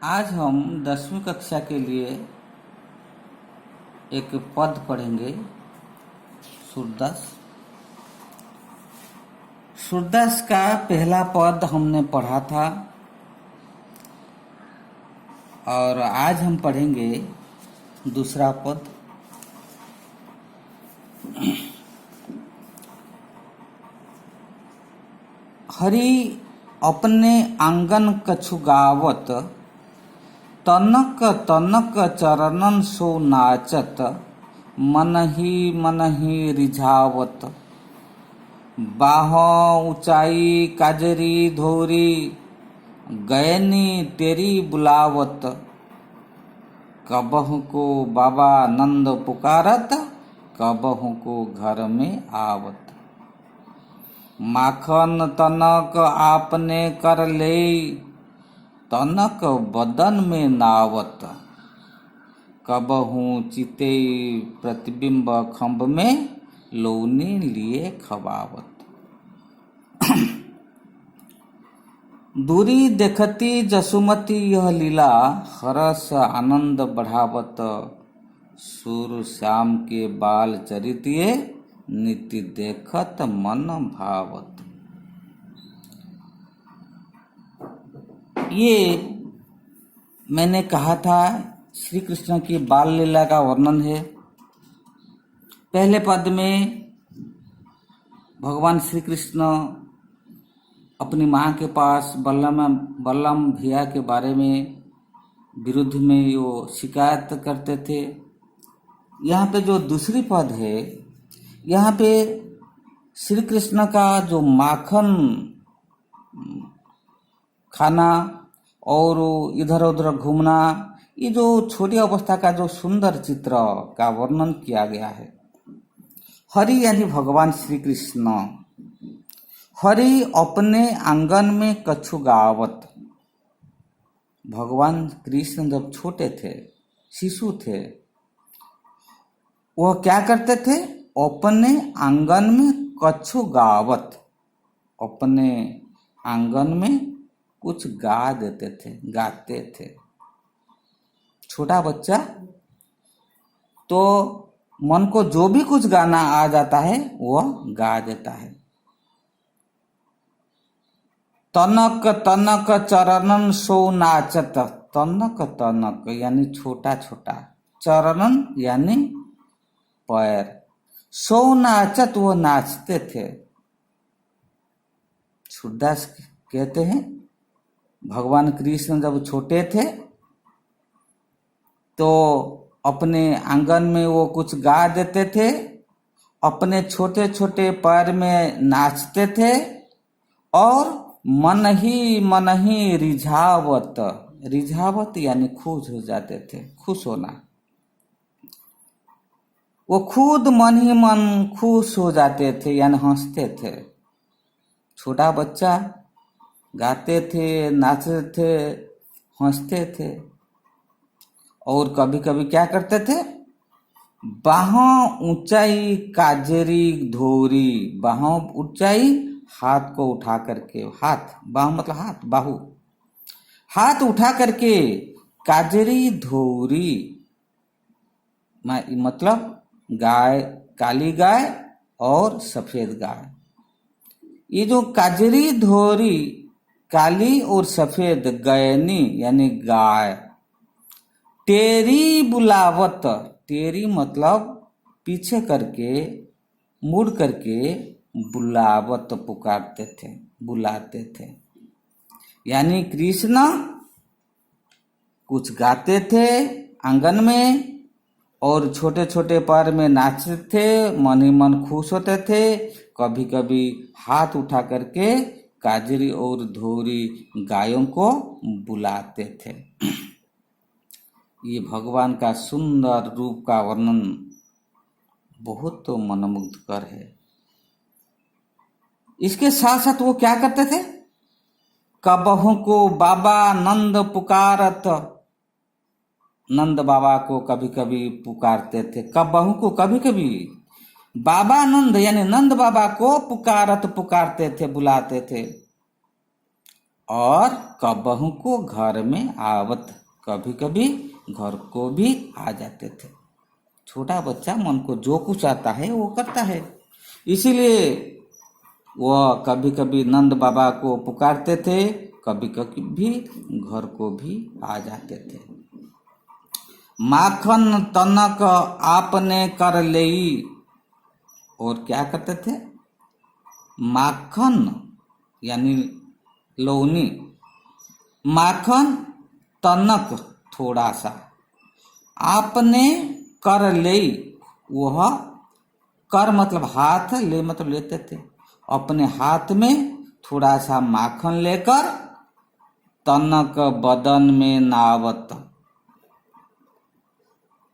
आज हम 10वीं कक्षा के लिए एक पद पढ़ेंगे। सूरदास सूरदास का पहला पद हमने पढ़ा था और आज हम पढ़ेंगे दूसरा पद। हरि अपने आंगन कछु गावत, तनक तनक चरणन सो नाचत, मन ही रिझावत। बाह ऊंचाई काजरी धोरी, गयनी तेरी बुलावत। कबहु को बाबा नंद पुकारत, कबहु को घर में आवत। माखन तनक आपने कर ले, तनक बदन में नावत। कबहू चिते प्रतिबिंब खंभ में, लौनी लिए खबावत। दूरी देखती जसुमती यह लीला, हरस आनंद बढ़ावत। सूर श्याम के बाल चरितिये, नित्य देखत मन भावत। ये मैंने कहा था श्री कृष्ण की बाल लीला का वर्णन है। पहले पद में भगवान श्री कृष्ण अपनी माँ के पास बलराम भैया के बारे में विरुद्ध में वो शिकायत करते थे। यहाँ पे जो दूसरी पद है, यहाँ पे श्री कृष्ण का जो माखन खाना और इधर उधर घूमना, ये जो छोटी अवस्था का जो सुंदर चित्र का वर्णन किया गया है। हरि यानी भगवान श्री कृष्ण, हरि अपने आंगन में कछु गावत। भगवान कृष्ण जब छोटे थे, शिशु थे, वह क्या करते थे? अपने आंगन में कछु गावत, अपने आंगन में कुछ गा देते थे, गाते थे। छोटा बच्चा तो मन को जो भी कुछ गाना आ जाता है वह गा देता है। तनक तनक चरणन सो नाचत, तनक तनक यानी छोटा छोटा, चरणन यानी पैर, सो नाचत वो नाचते थे। सूरदास कहते हैं भगवान कृष्ण जब छोटे थे तो अपने आंगन में वो कुछ गा देते थे, अपने छोटे छोटे पैर में नाचते थे और मन ही रिझावत, रिझावत यानी खुश हो जाते थे, खुश होना। वो खुद मन ही मन खुश हो जाते थे यानी हंसते थे। छोटा बच्चा गाते थे, नाचते थे, हंसते थे। और कभी कभी क्या करते थे? बाह ऊंचाई काजरी धोरी, बाह ऊंचाई हाथ को उठा करके, हाथ, बाह मतलब हाथ, बाहु, हाथ उठा करके, काजरी धोरी मतलब गाय, काली गाय और सफेद गाय। ये जो काजरी धोरी, काली और सफेद गयनी यानी गाय, तेरी बुलावत, तेरी मतलब पीछे करके, मुड़ करके बुलावत पुकारते थे, बुलाते थे। यानी कृष्ण कुछ गाते थे आंगन में और छोटे छोटे पैर में नाचते थे, मन ही मन खुश होते थे। कभी कभी हाथ उठा करके काजरी और धोरी गायों को बुलाते थे। ये भगवान का सुंदर रूप का वर्णन बहुत तो मनमुग्धकर है। इसके साथ साथ वो क्या करते थे? कबहू को बाबा नंद पुकारत, नंद बाबा को कभी कभी पुकारते थे। कबहू को कभी कभी, बाबा नंद यानी नंद बाबा को पुकारत, पुकारते थे, बुलाते थे। और कबहू को घर में आवत, कभी कभी घर को भी आ जाते थे। छोटा बच्चा मन को जो कुछ आता है वो करता है, इसीलिए वह कभी कभी नंद बाबा को पुकारते थे, कभी कभी घर को भी आ जाते थे। माखन तनक आपने कर लेई, और क्या करते थे? माखन यानी लौनी, माखन तनक थोड़ा सा, आपने कर ले, वह कर मतलब हाथ, ले मतलब लेते थे, अपने हाथ में थोड़ा सा माखन लेकर तनक बदन में नावत,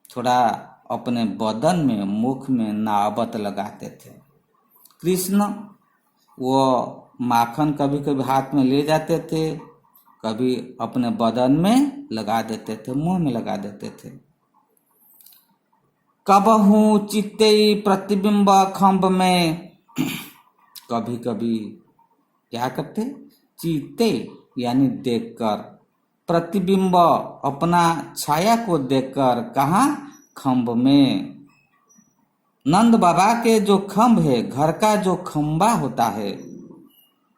थोड़ा अपने बदन में, मुख में नावत लगाते थे। कृष्ण वो माखन कभी कभी हाथ में ले जाते थे, कभी अपने बदन में लगा देते थे, मुंह में लगा देते थे। कबहू चित्ते प्रतिबिंब खम्भ में, कभी कभी क्या करते? चित्ते यानी देखकर, प्रतिबिंब अपना छाया को देखकर, कहाँ? खम्भ में। नंद बाबा के जो खम्भ है, घर का जो खम्बा होता है,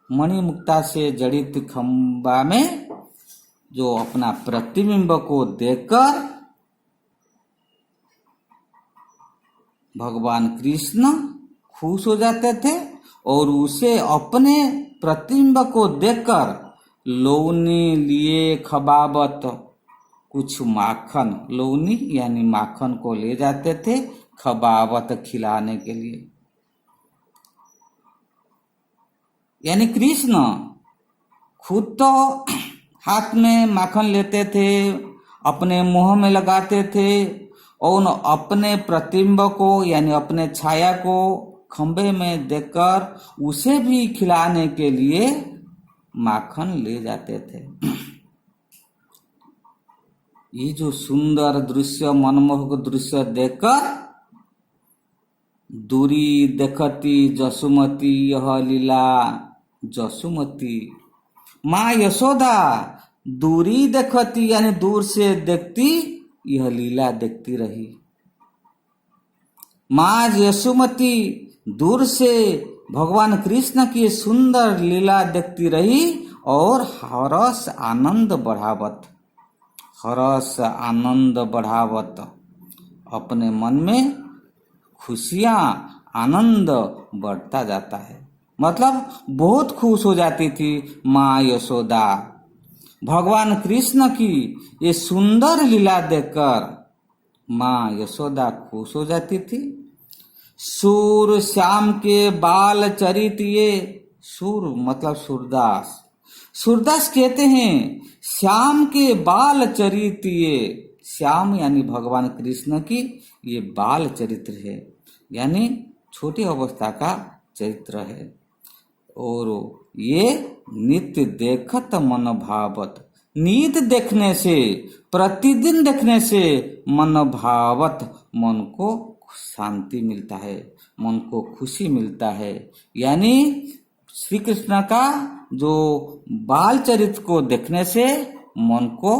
मणिमुक्ता से जड़ित खम्बा में जो अपना प्रतिबिंब को देखकर भगवान कृष्ण खुश हो जाते थे, और उसे अपने प्रतिबिंब को देखकर लौनी लिए खबावत, कुछ माखन, लौनी यानी माखन को ले जाते थे, खबावत खिलाने के लिए। यानी कृष्ण खुद तो हाथ में माखन लेते थे, अपने मुंह में लगाते थे, और अपने प्रतिबिंब को यानी अपने छाया को खंबे में देखकर उसे भी खिलाने के लिए माखन ले जाते थे। ये जो सुंदर दृश्य, मनमोहक दृश्य देखकर दूरी देखती जसुमती यह लीला, जसुमती माँ यशोदा दूरी देखती यानी दूर से देखती, यह लीला देखती रही। माँ यशोमती दूर से भगवान कृष्ण की सुंदर लीला देखती रही, और हरस आनंद बढ़ावत, हरस आनंद बढ़ावत, अपने मन में खुशियां आनंद बढ़ता जाता है। मतलब बहुत खुश हो जाती थी माँ यशोदा भगवान कृष्ण की ये सुंदर लीला देखकर। माँ यशोदा खुश हो जाती थी। सूर श्याम के बाल चरित, ये सूर मतलब सूरदास, सूरदास कहते हैं श्याम के बाल चरित, ये श्याम यानी भगवान कृष्ण की ये बाल चरित्र है, यानी छोटी अवस्था का चरित्र है। और ये नित्य देखत मन भावत, नित देखने से, प्रतिदिन देखने से मन भावत, मन को शांति मिलता है, मन को खुशी मिलता है। यानी श्री कृष्ण का जो बाल चरित्र को देखने से मन को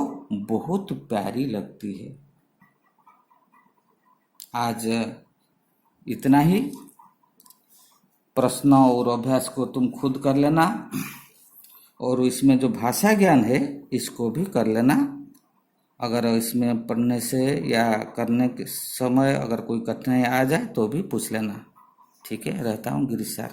बहुत प्यारी लगती है। आज इतना ही। प्रश्न और अभ्यास को तुम खुद कर लेना, और इसमें जो भाषा ज्ञान है इसको भी कर लेना। अगर इसमें पढ़ने से या करने के समय अगर कोई कठिनाई आ जाए तो भी पूछ लेना। ठीक है, रहता हूँ गिरीश सर।